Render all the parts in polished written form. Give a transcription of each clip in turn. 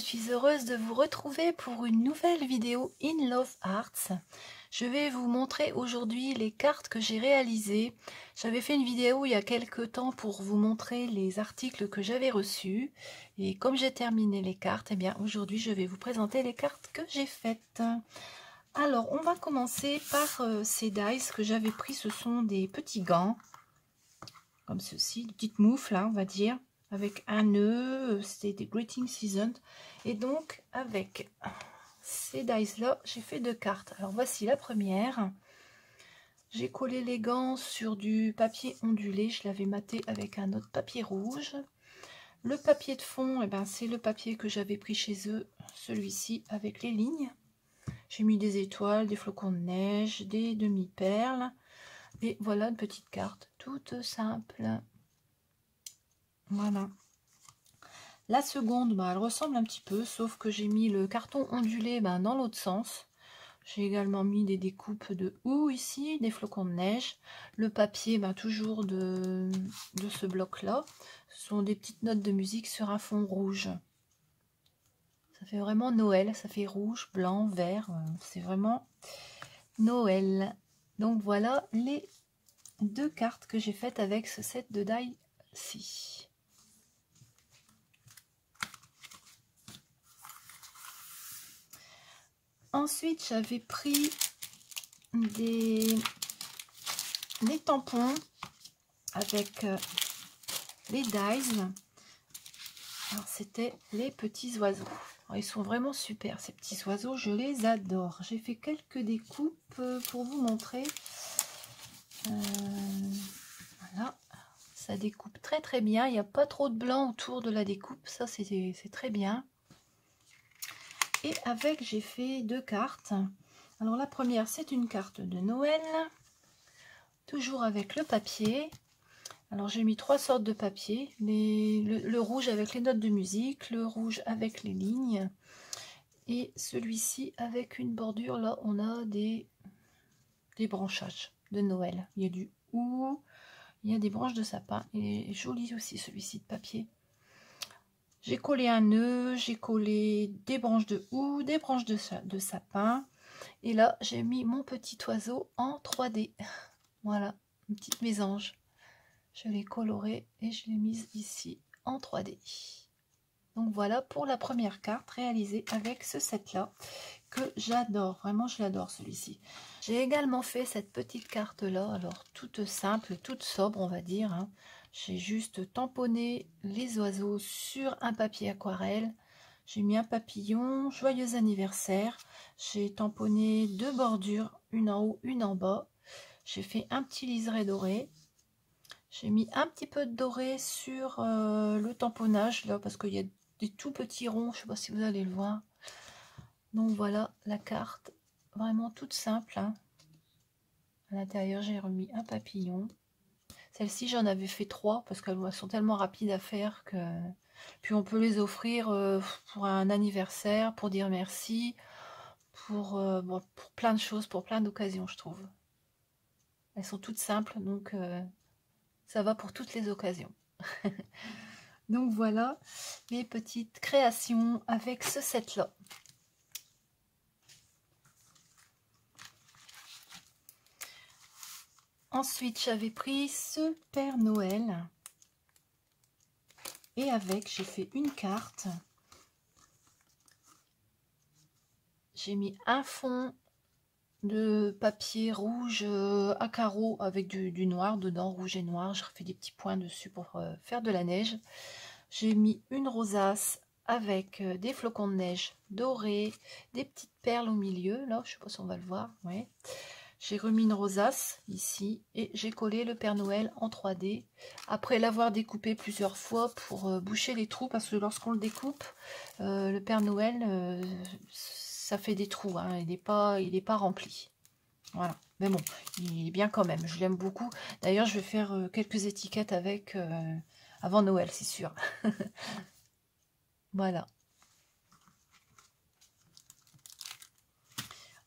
suis heureuse de vous retrouver pour une nouvelle vidéo In Love Arts. Je vais vous montrer aujourd'hui les cartes que j'ai réalisées. J'avais fait une vidéo il y a quelques temps pour vous montrer les articles que j'avais reçus. Et comme j'ai terminé les cartes, eh bien aujourd'hui je vais vous présenter les cartes que j'ai faites. Alors on va commencer par ces dies que j'avais pris. Ce sont des petits gants, comme ceci, des petites moufles, hein, on va dire. Avec un nœud, c'était des Greeting Season. Et donc, avec ces dice-là, j'ai fait deux cartes. Alors, voici la première. J'ai collé les gants sur du papier ondulé. Je l'avais maté avec un autre papier rouge. Le papier de fond, eh ben, c'est le papier que j'avais pris chez eux, celui-ci, avec les lignes. J'ai mis des étoiles, des flocons de neige, des demi-perles. Et voilà une petite carte, toute simple. Voilà. La seconde, elle ressemble un petit peu, sauf que j'ai mis le carton ondulé dans l'autre sens. J'ai également mis des découpes de houx ici, des flocons de neige. Le papier, toujours de ce bloc-là. Ce sont des petites notes de musique sur un fond rouge. Ça fait vraiment Noël, ça fait rouge, blanc, vert. C'est vraiment Noël. Donc voilà les deux cartes que j'ai faites avec ce set de die-ci. Ensuite, j'avais pris des tampons avec les dies. Alors, c'était les petits oiseaux. Alors, ils sont vraiment super, ces petits oiseaux. Je les adore. J'ai fait quelques découpes pour vous montrer. Voilà. Ça découpe très très bien. Il n'y a pas trop de blanc autour de la découpe. Ça, c'est très bien. Et avec, j'ai fait deux cartes. Alors la première, c'est une carte de Noël, toujours avec le papier. Alors j'ai mis trois sortes de papier, le rouge avec les notes de musique, le rouge avec les lignes, et celui-ci avec une bordure. Là on a des branchages de Noël. Il y a du houx, il y a des branches de sapin, et joli aussi celui-ci de papier. J'ai collé un nœud, j'ai collé des branches de houx, des branches de sapin. Et là, j'ai mis mon petit oiseau en 3D. Voilà, une petite mésange. Je l'ai coloré et je l'ai mise ici en 3D. Donc voilà pour la première carte réalisée avec ce set-là que j'adore. Vraiment, je l'adore celui-ci. J'ai également fait cette petite carte-là, alors toute simple, toute sobre, on va dire. Hein. J'ai juste tamponné les oiseaux sur un papier aquarelle. J'ai mis un papillon, joyeux anniversaire. J'ai tamponné deux bordures, une en haut, une en bas. J'ai fait un petit liseré doré. J'ai mis un petit peu de doré sur le tamponnage, là, parce qu'il y a des tout petits ronds. Je ne sais pas si vous allez le voir. Donc voilà la carte, vraiment toute simple. Hein. À l'intérieur, j'ai remis un papillon. Celle-ci, j'en avais fait 3 parce qu'elles sont tellement rapides à faire que... Puis on peut les offrir pour un anniversaire, pour dire merci, pour plein de choses, pour plein d'occasions, je trouve. Elles sont toutes simples, donc ça va pour toutes les occasions. Donc voilà mes petites créations avec ce set-là. Ensuite, j'avais pris ce Père Noël. Et avec, j'ai fait une carte. J'ai mis un fond de papier rouge à carreaux avec du noir dedans, rouge et noir. J'ai refait des petits points dessus pour faire de la neige. J'ai mis une rosace avec des flocons de neige dorés, des petites perles au milieu. Là, je sais pas si on va le voir. Ouais. J'ai remis une rosace ici et j'ai collé le Père Noël en 3D après l'avoir découpé plusieurs fois pour boucher les trous, parce que lorsqu'on le découpe, le Père Noël, ça fait des trous, hein, il n'est pas rempli. Voilà, mais bon, il est bien quand même, je l'aime beaucoup. D'ailleurs, je vais faire quelques étiquettes avec avant Noël, c'est sûr. Voilà.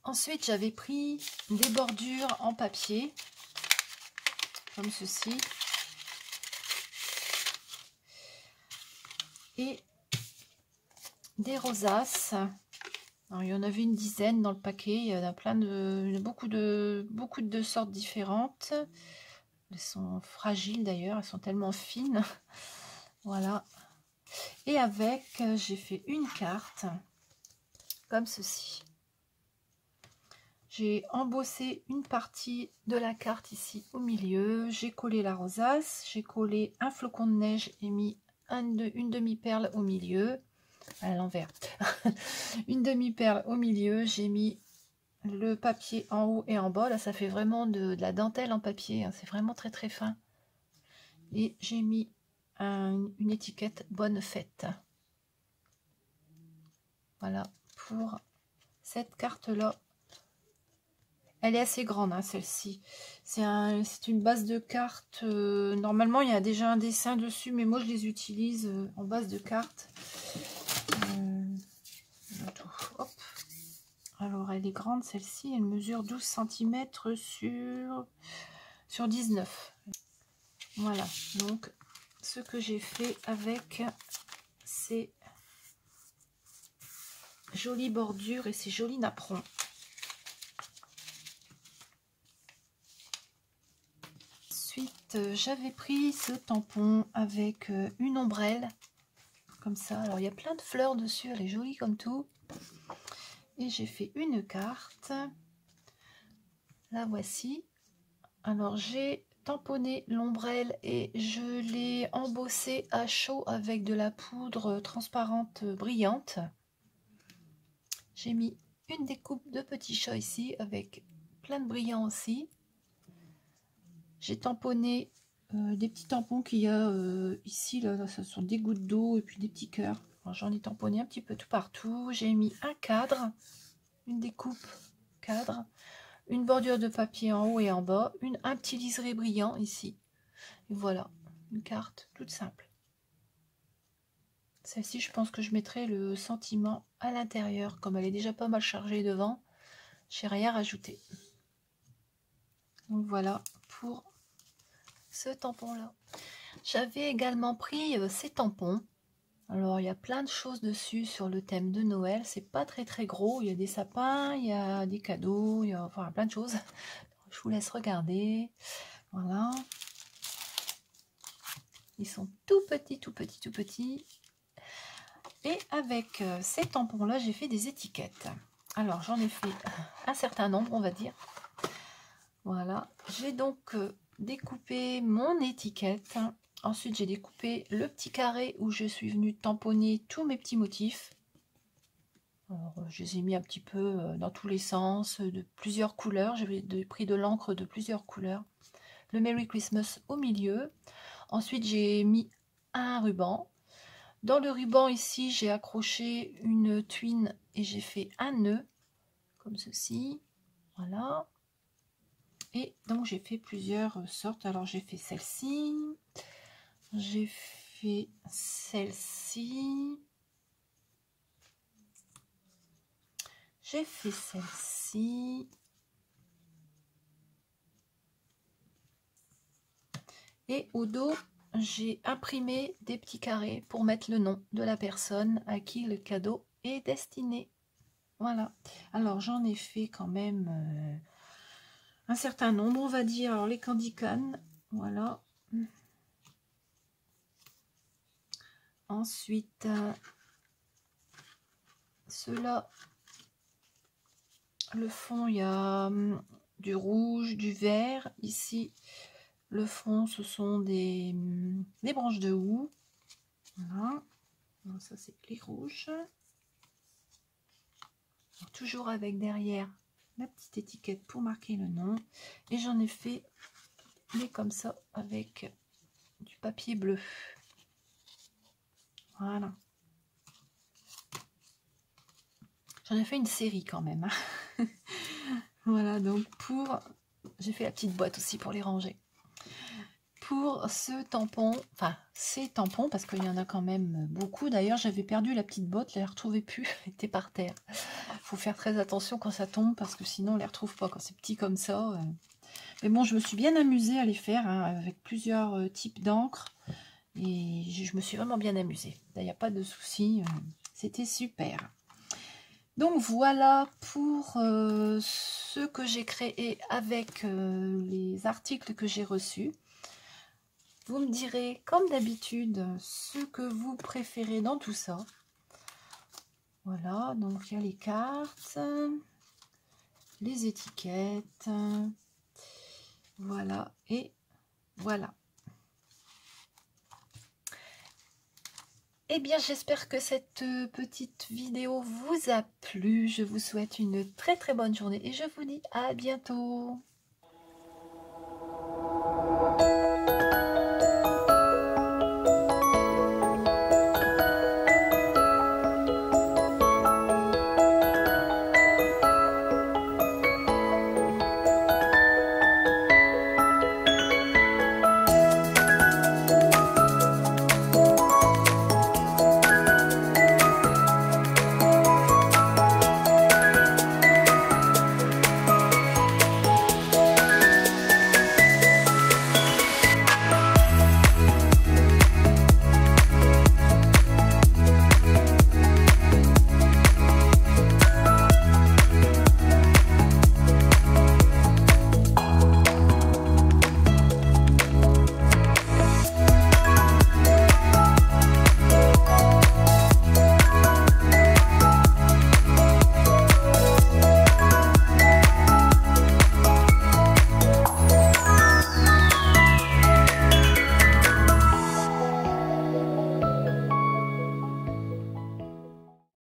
Ensuite, j'avais pris des bordures en papier, comme ceci. Et des rosaces. Alors, il y en avait une dizaine dans le paquet. Il y en a plein de... beaucoup de sortes différentes. Elles sont fragiles d'ailleurs. Elles sont tellement fines. Voilà. Et avec, j'ai fait une carte. Comme ceci. J'ai embossé une partie de la carte ici au milieu. J'ai collé la rosace. J'ai collé un flocon de neige et mis une demi-perle au milieu. À l'envers. Une demi-perle au milieu. J'ai mis le papier en haut et en bas. Là, ça fait vraiment de la dentelle en papier. Hein. C'est vraiment très très fin. Et j'ai mis une étiquette bonne fête. Voilà pour cette carte-là. Elle est assez grande, hein, celle-ci. C'est une base de cartes. Normalement, il y a déjà un dessin dessus, mais moi, je les utilise en base de cartes. Hop. Alors, elle est grande, celle-ci. Elle mesure 12 cm sur 19. Voilà. Donc, ce que j'ai fait avec ces jolies bordures et ces jolis napperons. Ensuite, j'avais pris ce tampon avec une ombrelle. Comme ça. Alors, il y a plein de fleurs dessus. Elle est jolie comme tout. Et j'ai fait une carte. La voici. Alors, j'ai tamponné l'ombrelle et je l'ai embossée à chaud avec de la poudre transparente brillante. J'ai mis une découpe de petits chats ici avec plein de brillants aussi. J'ai tamponné des petits tampons qu'il y a ici. Là, ce sont des gouttes d'eau et puis des petits cœurs. J'en ai tamponné un petit peu tout partout. J'ai mis un cadre, une découpe cadre, une bordure de papier en haut et en bas, un petit liseré brillant ici. Et voilà, une carte toute simple. Celle-ci, je pense que je mettrai le sentiment à l'intérieur. Comme elle est déjà pas mal chargée devant, j'ai rien rajouté. Donc voilà pour ce tampon-là. J'avais également pris ces tampons. Alors, il y a plein de choses dessus sur le thème de Noël. C'est pas très très gros. Il y a des sapins, il y a des cadeaux, il y a enfin, plein de choses. Je vous laisse regarder. Voilà. Ils sont tout petits, tout petits, tout petits. Et avec ces tampons-là, j'ai fait des étiquettes. Alors, j'en ai fait un certain nombre, on va dire. Voilà. J'ai donc découpé mon étiquette. Ensuite, j'ai découpé le petit carré où je suis venue tamponner tous mes petits motifs. Alors, je les ai mis un petit peu dans tous les sens, de plusieurs couleurs. J'avais pris de l'encre de plusieurs couleurs. Le Merry Christmas au milieu. Ensuite, j'ai mis un ruban. Dans le ruban ici, j'ai accroché une twine et j'ai fait un nœud, comme ceci. Voilà. Et donc, j'ai fait plusieurs sortes. Alors, j'ai fait celle-ci. J'ai fait celle-ci. J'ai fait celle-ci. Et au dos, j'ai imprimé des petits carrés pour mettre le nom de la personne à qui le cadeau est destiné. Voilà. Alors, j'en ai fait quand même un certain nombre, on va dire. Alors, les candy can, voilà. Ensuite, ceux-là, le fond, il y a du rouge, du vert. Ici, le fond, ce sont des branches de houx. Voilà. Donc, ça, c'est les rouges. Alors, toujours avec derrière la petite étiquette pour marquer le nom. Et j'en ai fait des comme ça avec du papier bleu. Voilà. J'en ai fait une série quand même. Hein. Voilà, donc pour... J'ai fait la petite boîte aussi pour les ranger. Pour ce tampon, enfin ces tampons, parce qu'il y en a quand même beaucoup. D'ailleurs, j'avais perdu la petite botte, je ne la retrouvais plus, elle était par terre. Il faut faire très attention quand ça tombe, parce que sinon on ne les retrouve pas quand c'est petit comme ça. Mais bon, je me suis bien amusée à les faire, hein, avec plusieurs types d'encre. Et je me suis vraiment bien amusée. Il n'y a pas de souci, c'était super. Donc voilà pour ce que j'ai créé avec les articles que j'ai reçus. Vous me direz, comme d'habitude, ce que vous préférez dans tout ça. Voilà, donc il y a les cartes, les étiquettes, voilà, et voilà. Eh bien, j'espère que cette petite vidéo vous a plu. Je vous souhaite une très très bonne journée et je vous dis à bientôt.